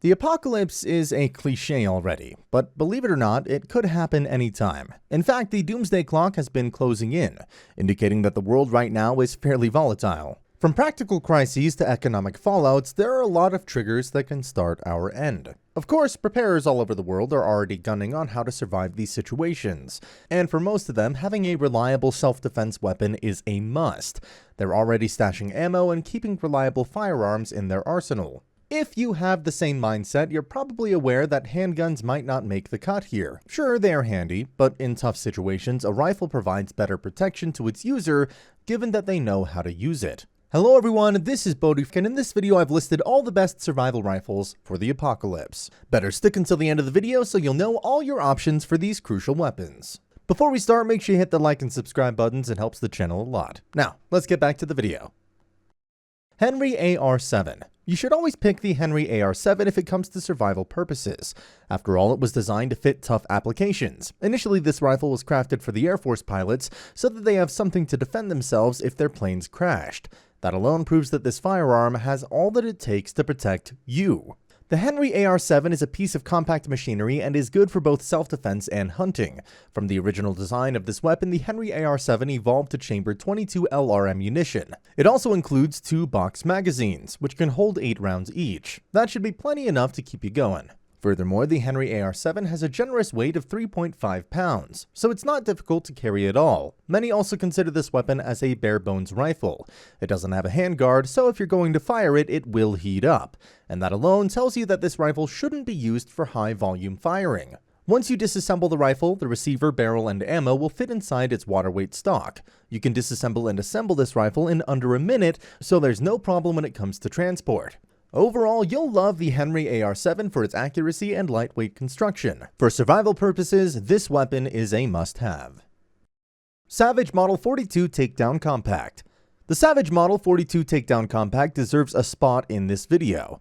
The apocalypse is a cliché already, but believe it or not, it could happen anytime. In fact, the Doomsday Clock has been closing in, indicating that the world right now is fairly volatile. From practical crises to economic fallouts, there are a lot of triggers that can start our end. Of course, preparers all over the world are already gunning on how to survive these situations, and for most of them, having a reliable self-defense weapon is a must. They're already stashing ammo and keeping reliable firearms in their arsenal. If you have the same mindset, you're probably aware that handguns might not make the cut here. Sure, they are handy, but in tough situations, a rifle provides better protection to its user, given that they know how to use it. Hello everyone, this is Bodhi, and in this video I've listed all the best survival rifles for the apocalypse. Better stick until the end of the video so you'll know all your options for these crucial weapons. Before we start, make sure you hit the like and subscribe buttons, it helps the channel a lot. Now, let's get back to the video. Henry AR-7. You should always pick the Henry AR-7 if it comes to survival purposes. After all, it was designed to fit tough applications. Initially, this rifle was crafted for the Air Force pilots so that they have something to defend themselves if their planes crashed. That alone proves that this firearm has all that it takes to protect you. The Henry AR-7 is a piece of compact machinery and is good for both self-defense and hunting. From the original design of this weapon, the Henry AR-7 evolved to chamber 22 LR ammunition. It also includes 2 box magazines, which can hold 8 rounds each. That should be plenty enough to keep you going. Furthermore, the Henry AR-7 has a generous weight of 3.5 pounds, so it's not difficult to carry at all. Many also consider this weapon as a bare-bones rifle. It doesn't have a handguard, so if you're going to fire it, it will heat up. And that alone tells you that this rifle shouldn't be used for high-volume firing. Once you disassemble the rifle, the receiver, barrel, and ammo will fit inside its water-weight stock. You can disassemble and assemble this rifle in under a minute, so there's no problem when it comes to transport. Overall, you'll love the Henry AR-7 for its accuracy and lightweight construction. For survival purposes, this weapon is a must-have. Savage Model 42 Takedown Compact. The Savage Model 42 Takedown Compact deserves a spot in this video.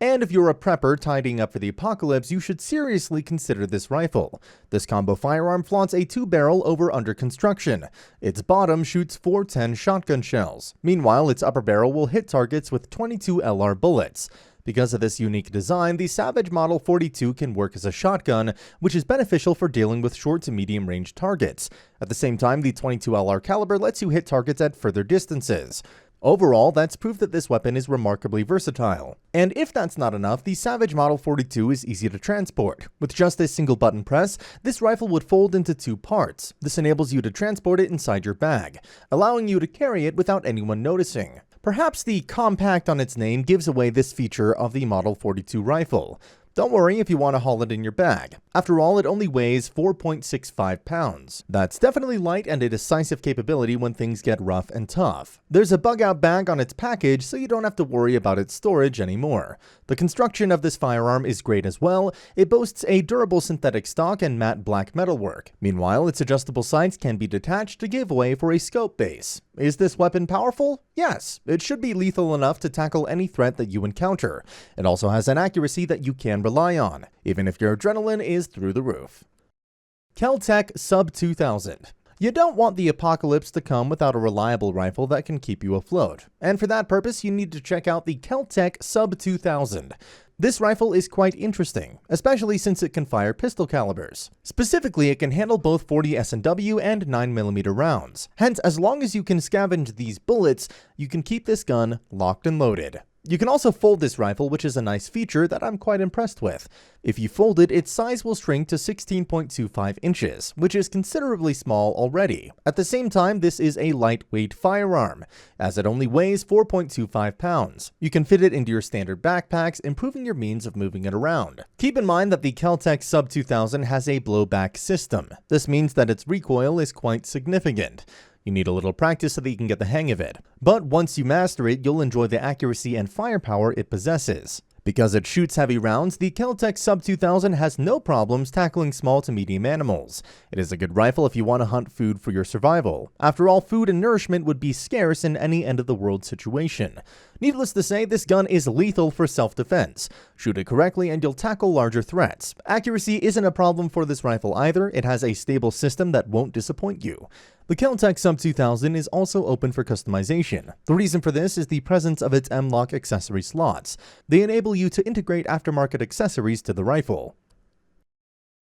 And if you're a prepper tidying up for the apocalypse, you should seriously consider this rifle. This combo firearm flaunts a 2-barrel over-under construction. Its bottom shoots 410 shotgun shells. Meanwhile, its upper barrel will hit targets with 22 LR bullets. Because of this unique design, the Savage Model 42 can work as a shotgun, which is beneficial for dealing with short to medium range targets. At the same time, the 22 LR caliber lets you hit targets at further distances. Overall, that's proof that this weapon is remarkably versatile. And if that's not enough, the Savage Model 42 is easy to transport. With just a single button press, this rifle would fold into 2 parts. This enables you to transport it inside your bag, allowing you to carry it without anyone noticing. Perhaps the compact on its name gives away this feature of the Model 42 rifle. Don't worry if you want to haul it in your bag. After all, it only weighs 4.65 pounds. That's definitely light and a decisive capability when things get rough and tough. There's a bug-out bag on its package, so you don't have to worry about its storage anymore. The construction of this firearm is great as well. It boasts a durable synthetic stock and matte black metalwork. Meanwhile, its adjustable sights can be detached to give way for a scope base. Is this weapon powerful? Yes, it should be lethal enough to tackle any threat that you encounter. It also has an accuracy that you can rely on, even if your adrenaline is through the roof. Keltech Sub2000. You don't want the apocalypse to come without a reliable rifle that can keep you afloat, and for that purpose you need to check out the Keltech Sub2000. This rifle is quite interesting, especially since it can fire pistol calibers. Specifically, it can handle both 40 S&W and 9mm rounds. Hence, as long as you can scavenge these bullets, you can keep this gun locked and loaded. You can also fold this rifle, which is a nice feature that I'm quite impressed with. If you fold it, its size will shrink to 16.25 inches, which is considerably small already. At the same time, this is a lightweight firearm, as it only weighs 4.25 pounds. You can fit it into your standard backpacks, improving your means of moving it around. Keep in mind that the Keltech Sub2000 has a blowback system. This means that its recoil is quite significant. You need a little practice so that you can get the hang of it. But once you master it, you'll enjoy the accuracy and firepower it possesses. Because it shoots heavy rounds, the Keltech Sub2000 has no problems tackling small to medium animals. It is a good rifle if you want to hunt food for your survival. After all, food and nourishment would be scarce in any end-of-the-world situation. Needless to say, this gun is lethal for self-defense. Shoot it correctly and you'll tackle larger threats. Accuracy isn't a problem for this rifle either. It has a stable system that won't disappoint you. The Keltech Sub2000 is also open for customization. The reason for this is the presence of its M-Lock accessory slots. They enable you to integrate aftermarket accessories to the rifle.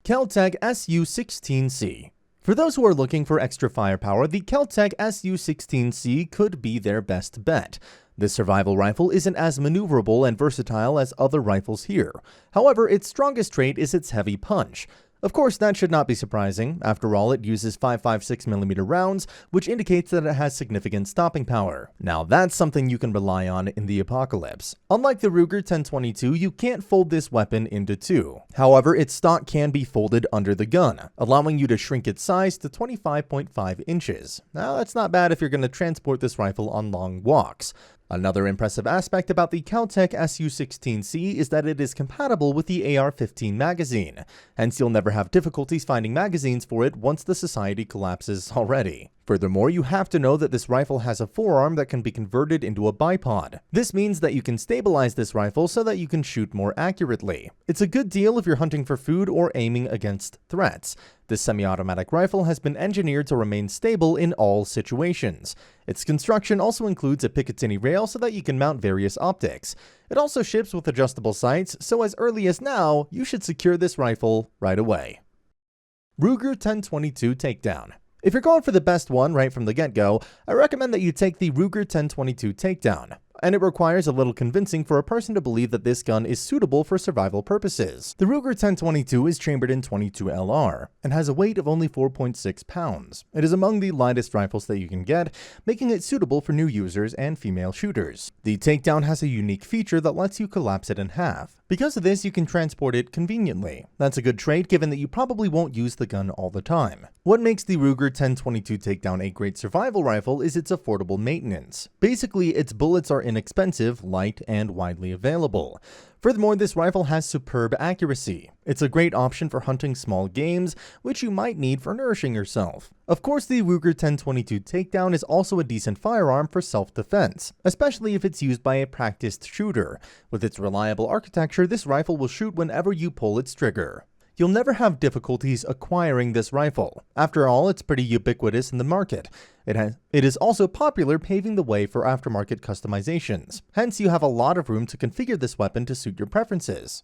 Keltech SU16C. For those who are looking for extra firepower, the Keltech SU16C could be their best bet. This survival rifle isn't as maneuverable and versatile as other rifles here. However, its strongest trait is its heavy punch. Of course, that should not be surprising. After all, it uses 5.56mm rounds, which indicates that it has significant stopping power. Now, that's something you can rely on in the apocalypse. Unlike the Ruger 1022, you can't fold this weapon into two. However, its stock can be folded under the gun, allowing you to shrink its size to 25.5 inches. Now, that's not bad if you're going to transport this rifle on long walks. Another impressive aspect about the Keltech SU16C is that it is compatible with the AR-15 magazine, hence you'll never have difficulties finding magazines for it once the society collapses already. Furthermore, you have to know that this rifle has a forearm that can be converted into a bipod. This means that you can stabilize this rifle so that you can shoot more accurately. It's a good deal if you're hunting for food or aiming against threats. This semi-automatic rifle has been engineered to remain stable in all situations. Its construction also includes a Picatinny rail so that you can mount various optics. It also ships with adjustable sights, so as early as now, you should secure this rifle right away. Ruger 1022 Takedown. If you're going for the best one right from the get-go, I recommend that you take the Ruger 1022 Takedown, and it requires a little convincing for a person to believe that this gun is suitable for survival purposes. The Ruger 1022 is chambered in .22 LR and has a weight of only 4.6 pounds. It is among the lightest rifles that you can get, making it suitable for new users and female shooters. The Takedown has a unique feature that lets you collapse it in half. Because of this, you can transport it conveniently. That's a good trait given that you probably won't use the gun all the time. What makes the Ruger 1022 Takedown a great survival rifle is its affordable maintenance. Basically, its bullets are inexpensive, light, and widely available. Furthermore, this rifle has superb accuracy. It's a great option for hunting small games, which you might need for nourishing yourself. Of course, the Ruger 1022 Takedown is also a decent firearm for self-defense, especially if it's used by a practiced shooter. With its reliable architecture, this rifle will shoot whenever you pull its trigger. You'll never have difficulties acquiring this rifle. After all, it's pretty ubiquitous in the market. It is also popular, paving the way for aftermarket customizations. Hence, you have a lot of room to configure this weapon to suit your preferences.